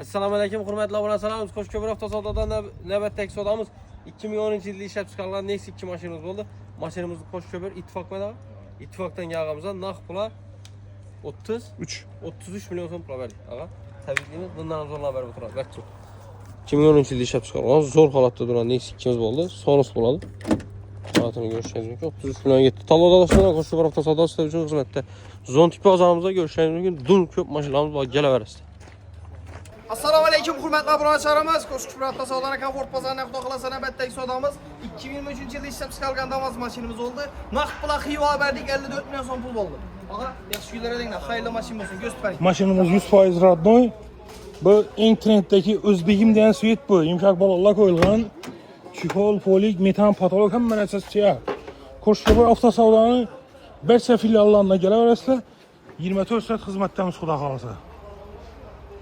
Assalomu alaykum, hurmatli obunachilarimiz. Qo'shko'pir avtosavdodan navbatdagi savdomiz 2010-yilda ishlab chiqarilgan Nexus 2 mashinamiz bo'ldi. Mashinamizni Qo'shko'pir ittifoq bilan ittifoqdan yag'imizdan naq pula 33 million so'm pul berdik. Ağa, tabriklaymiz. Bundan zo'rlar berib o'tiradi. Bakchi. 2010-yilda ishlab chiqarilgan zo'r holatda turgan Nexus 2'miz bo'ldi. Sonus bo'ladi. Saatini görüşeceğiz mümkün. 33 milyon gitti. Talada dostlarına Qo'shko'pir avtosavdo sistemi uchun xizmatda. Zon tipi azamımızda görüşeceğiz mümkün. Dun ko'p mashinamiz bor, kelaverasizlar. Assalomu alaykum, hurmatli obunachilarimiz. Qo'shko'pir avtosavdodan komfort bozorining xudo xolasa navbatdagi savdomiz 2023-yilda ishlab chiqarilgan Damas mashinamiz bo'ldi. Naqd pul Xiva berdik, 54 million so'm pul bo'ldi. Ağa, yaxshi kunlar edinglar. Xayrli mashina bo'lsin. Göstərin. Maşinimiz 100% radnoy. Bu eng trenddagi O'zbegim degan svet bu. Yumshoq balolar qo'yilgan. Chexol, polik, metan, patolog hamma narsasi chiqar. Qo'shko'pir avtosavdoning barcha filiallarına kelaverasizlar. 24 soat xizmatdamiz xudo xolasa.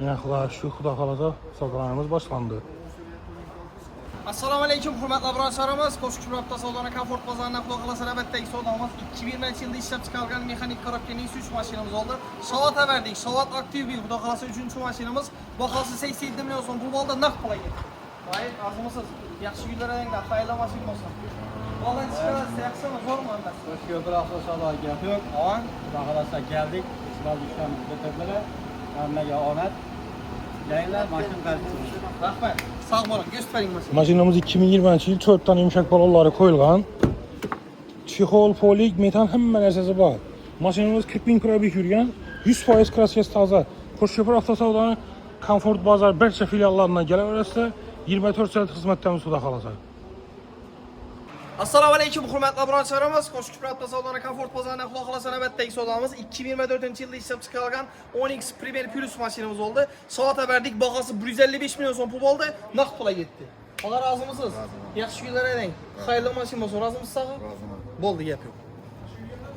Ya xudo xolasa savdolarimiz boshlandi. Assalomu alaykum, hurmatli obunachilarimiz. Qo'shko'pir avtosavdoning komfort bozorining xudo xolasa navbatdagi savdomiz 2020-yilda ishlab chiqarilgan mexanik korobka Nexus 3 mashinamiz oldu. Savat verdik. Savat aktiv bir xudo xolasa 3-mashinamiz. Bahası 87 million so'm pul bo'ldi. Naqd pul ketdi. Hayır, azmısınız. Yaxshi kunlar edinglar. Xayrli mashina bo'lsin. Vallahi chiqarasiz, yaxshimi, zo'rmi anda? Qo'shko'pir avtosavdo gap yo'q. Aman, Xudo xolasa keldik. Sizlar ishlarimiz bitirdilar. Hammaga omad. Yaylar mashina qaytdi. rahmat. Sağ bo'lin, göstəring mashina. Mashinamiz 2020-yil 4 tane yumshoq balonlari qo'yilgan. Chexol, polik, metan hamma narsasi bor. Mashinamiz 40 ming probeg yurgan, 100% kraskasi toza. Qo'shko'pir avtosavdoning komfort bozor barcha filiallaridan kelaverasizlar. 24 soat xizmatdamiz xudo xolasa. Assalomu alaykum, hurmatli obunachilarimiz. Qo'shko'pir avtosavdoning komfort bozorining xudo xolasa navbatdagi savdomiz 2024-yilda ishlab chiqarilgan Onyx Premier Plus mashinamiz oldu. Savat verdik. Bahası 155 million so'm pul bo'ldi. Naqd pula ketdi. Ağa, razımısınız? Yaxshi kunlar eding. Xayrli mashina bo'lsin. Razımsınız sağ? Bo'ldi, gap yo'q.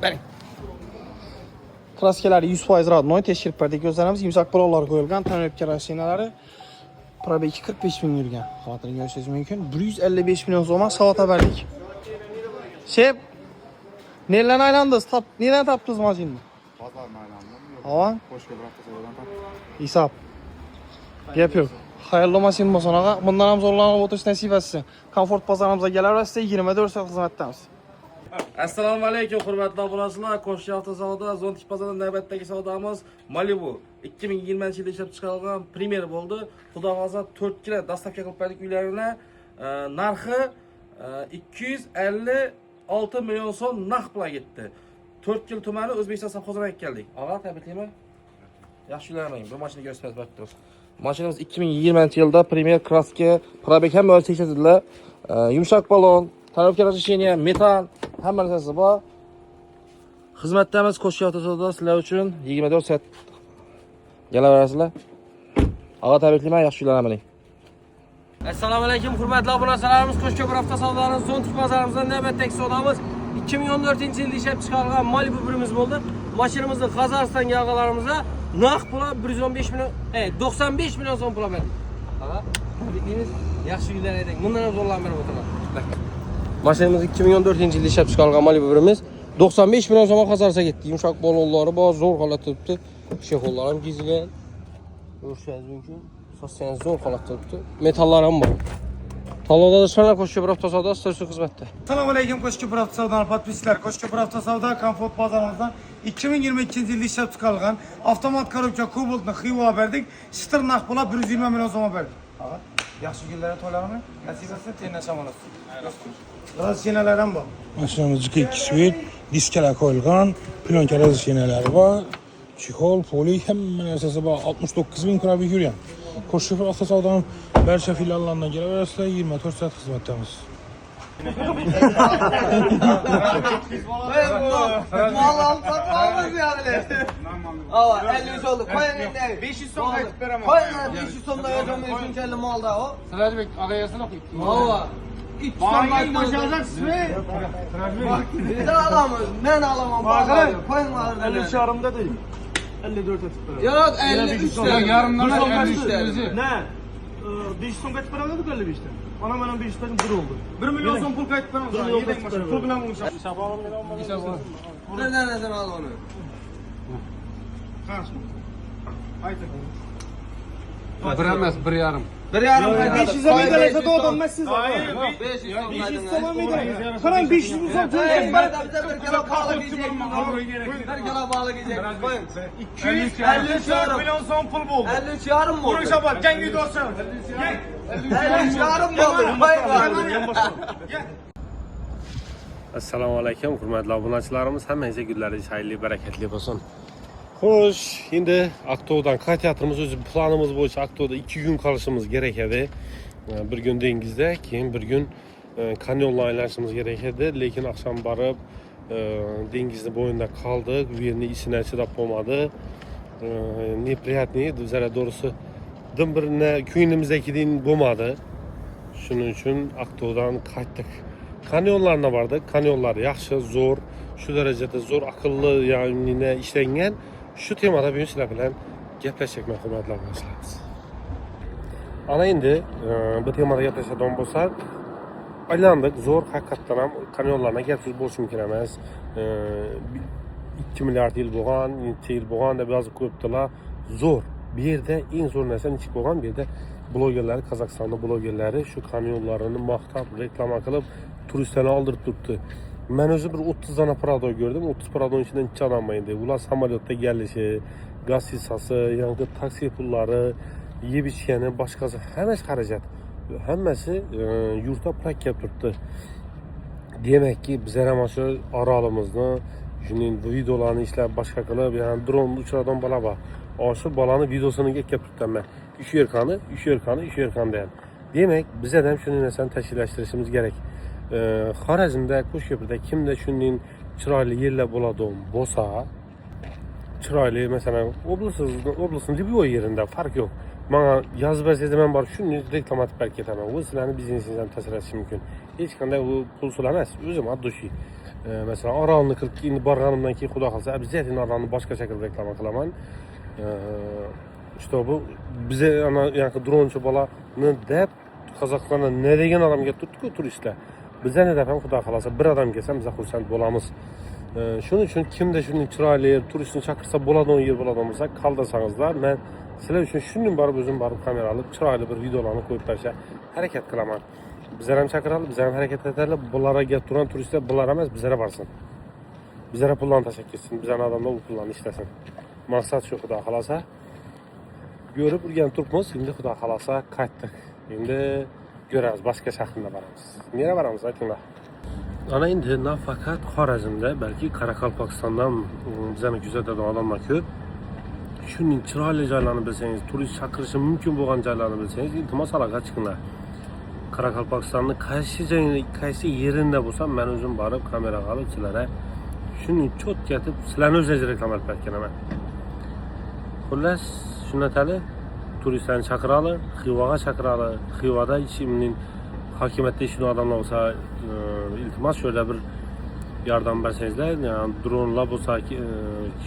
Bering. Kraskalari 100% radnoy tekshirib berdik. Ko'zlarimiz yumshoq balonlar qo'yilgan, tanobkar mashinalari. Probegi 45 ming yurgan. Xotiringiz ko'rishingiz mumkin. 155 million so'm savat verdik. Şef, nelerden aylandınız? Neden taptınız maşinini? Pazardan aylandım. Aman, Qo'shko'pir avtosavdodan tapdım. hesap. Gap yo'q. Hayırlı maşin bo'lsin ağa. Bundan ham zo'rlanib o'tish nasib etsin. Komfort bozorimizdagi kelaverasizlar, 24 soat xizmatdamiz. Assalomu alaykum, hurmatli obunachilar. Qo'shko'pir avtosavdo zon tipi bozoridan navbatdagi savdomiz Malibu 2020-yilda ishlab chiqarilgan Premier bo'ldi. Xudo xolasa 4 kira dastavka qilib berdik uylarga. Narxi 256 million so'm naqd pulga ketdi. 4 yil tumani O'zbekiston savxozlariga keldik. Ağa, tabriklayman. Yaxshi kunlarning. Bu mashinaga ko'rsatib berdik. Mashinamiz 2020-yilda Premier kraska, probeg hamma tekshirdilar. Yumshoq balon, tarafkar razрешение, metan hamma narsasi bor. Xizmatdamiz Qo'shko'pir avtosavdo sizlar uchun 24 soat kelaverasizlar. Ağa, tabriklayman. Yaxshi kunlarning. Assalomu alaykum, hurmatli obunachilarimiz. Qo'shko'pir avtosavdoning zon tipi bozorimizdan navbatdagi savdomiz 2014-yilda ishlab chiqarilgan Malibu birimiz bo'ldi. Mashinamizni Qozog'istonga yag'alarimizda naqd pula 115 million, 95 million so'm pul berdik. Ağa, tabriklaymiz. Yaxshi kunlar eding. Bundan ham zo'rlanib berib o'tiraman. Mashinamiz 2014-yilda ishlab chiqarilgan Malibu birimiz 95 million so'm Qozog'istonga ketdi. Yumshoq balonlari bor, zo'r holatda turibdi. Chexollar ham chizilgan. Ko'rishingiz mumkin. So'zsangiz zo'r holatda turibdi. Metallar ham bor. Talada dostlarına Qo'shko'pir avtosavdo station xizmatda. Assalomu alaykum, Qo'shko'pir avtosavdoning podpischilar. Qo'shko'pir avtosavdo komfort bozorimizdan 2022-yilda ishlab chiqarilgan avtomat korobka Cobalt'ni Xiva berdik. Shitir naqd pula 120 million so'm berdik. Ağa, yaxshi kunlar to'ylarmi? Nasib etsa tenasham olasiz. Razрешениялар ham bor. Mashinamiz GK svet, diskalar qo'yilgan, plyonka razresheniyalari bor. Chexol, polik hamma narsasi bor. 69 ming probeg yurgan. Qo'shko'pir avtosavdoning barcha filiallaridan kelaverasizlar, 24 soat xizmatdamiz. Vallahi satmamız yani. Ava 53 oldu. Koyun ne? 500 so'm qaytib beraman. Koyun 500 so'mdan yo'qmi uchun keldi molda o. Sirajbek agayasini o'qiydi. Ava. 2 so'm qaytib olacaksın. Ne alamiz? Men alaman. Koyunlardan. 53 yarımda değil. 54 etib beraman. Yok 53 lira. Yarımdan 53 lira. Ne? 5 so'm qaytib beramandik 55'ten. Bana benim 5 tane 1 oldu. 1 milyon so'm pul qaytib beraman. Pul bilan bo'lsa. Şababım bilan. Nereden al onu? Qarshi. Aytib. Bir emas, 1,5. 1,5 500 'e megalese de adam ben siz. Hayır, 500 so'm megalese. Qarang 500 ming so'm to'laysiz. bir kere bağlı gidecek. Bir kere bağlı gidecek. 253 milyon so'm pul bo'ldi. 53 yarım mı oldu? Ko'ring Shabat, jang videosi. 53 yarım mı oldu? Assalomu alaykum, hurmatli obunachilarimiz. Hammangizga kunlaringiz xayrli, barakatli bo'lsin. Xo'sh, endi Aqto'dan qaytyapmiz. O'zi planimiz bo'yicha Aqto'da 2 kun qolishimiz kerak edi. Bir kun dengizda, keyin bir kun kanyonda aylanishimiz kerak edi, lekin oqshom borib dengizni bo'yinda qoldik. Bu yerni isini chidab bo'lmadi. Неприятный, bizlar doğrusu bir ko'nglimizdagidan bo'lmadi. Shuning uchun Aqto'dan qaytdik. Kanyonlarına vardı. Kanyonlar yaxshi, zo'r, şu derecede zo'r, akıllı yani ne işlengen. Şu temada bugün sizler bilen gaplashmoqchi hurmatli obunachilarimiz. Ana endi bu temada gaplashadigan bo'lsak, aylandik, zo'r, haqiqatdan ham kanyonlarga gapsiz bo'lish mumkin emas. 2 milliard yil bo'lgan, 7 yil bo'lgan deb yozib qo'yibdilar. Zo'r. Bu yerda eng zo'r narsa nechik bo'lgan? Bu yerda blogerlar, Qozog'istonda blogerlari shu kanyonlarini maqtab, reklama qilib turistlarni oldirib turibdi. Men o'zi bir 30 dona Prado gördüm. 30 Prado'nun içinden hiç adam edi. Ular samolyotda gelishi, gaz hissasi, yangi taksi pullari, yeb ichgani, boshqasi hammasi xarajat. Hammasi yurtda pul kelib turibdi. Demakki, bizlar ham shu orolimizni, shuning videolarini ishlab boshqa qilib, yani dron uchiradigan bola bor. Shu bolani videosini kelib turibman men. Shu yerkani degan. Demak, bizlar ham shuni narsani tashkillashtirishimiz kerak. Xorazmda, Qo'shko'prda kimda shunday chiroyli yerlar bo'ladigan bo'lsa, chiroyli masalan oblastning любой yerida farq yo'q. Menga yozib bersangiz men borib shuni reklamatib berib ketaman. Bu sizlarning biznesingizdan ta'sirlanishi mumkin. Hech qanday u pul emas, o'zim oddiy. Masalan, Orolni qilib borganimdan keyin xudo xolsa, обязательно Orolni boshqa shaklda reklama qilaman. İşte bu bize yani dronchi bolani deb Qozog'istonda ne degan odamga turibdi-ku turistlar. Bize ne defem xudo xolasa bir odam kelsa biz xursand bo'lamiz. Shuning uchun kimda shunday chiroyli turistni chaqirsa bo'ladigan yer bo'ladigan bo'lsa, qoldirsangizlar, men sizlar uchun shundan borib o'zim borib kamera olib chiroyli bir videolarni qo'yib berishga harakat qilaman. Bizlar ham chaqiramiz, bizlar ham harakat etaylik. Bularga kelib turgan turistlar bular emas, bizlar borsin. Bizlar pullarni tashab ketsin, bizlar odamlar u pullarni ishlasin. Maqsad shu xudo xolasa. Görüp o'rganib turibmiz, endi xudo xolasa qaytdik. Endi göramiz, boshqa shaharga boramiz. Nega boramiz, aytinglar. Ana endi nafaqat Xorazmda, balki Qoraqalpog'istondan bizani kuzatadigan odamlar ko'p. Shuning chiroyli joylarini bilsangiz, turist chaqirishi mumkin bo'lgan joylarni bilsangiz, iltimos aloqa chiqinglar. Qoraqalpog'istonning qaysi yerida bo'lsa, men o'zim borib kamera olib sizlarga shuning cho'tkatib sizlarni o'zingiz reklama qilib bergaman. Xullas, shuni aytali, turistlarni chaqirali, Xivaga chaqirali. Xivada ishimning hokimiyatda ishlaydigan odamlar bo'lsa, iltimos shu yerda bir yordam bersangizlar, yani dronlar bo'lsa,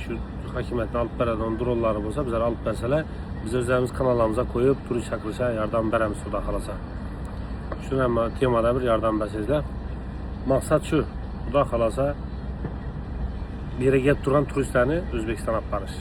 shu hokimiyatdan olib beradigan dronlari bo'lsa, bizlar olib bersalar, biz o'zimiz kanallarimizga qo'yib, turist chaqirishga yordam beramiz xudo xolasa. Shuni ham temada bir yordam bersangizlar. Maqsad shu, xudo xolasa bu yerga kelib turgan turistlarni O'zbekistonga olib borish.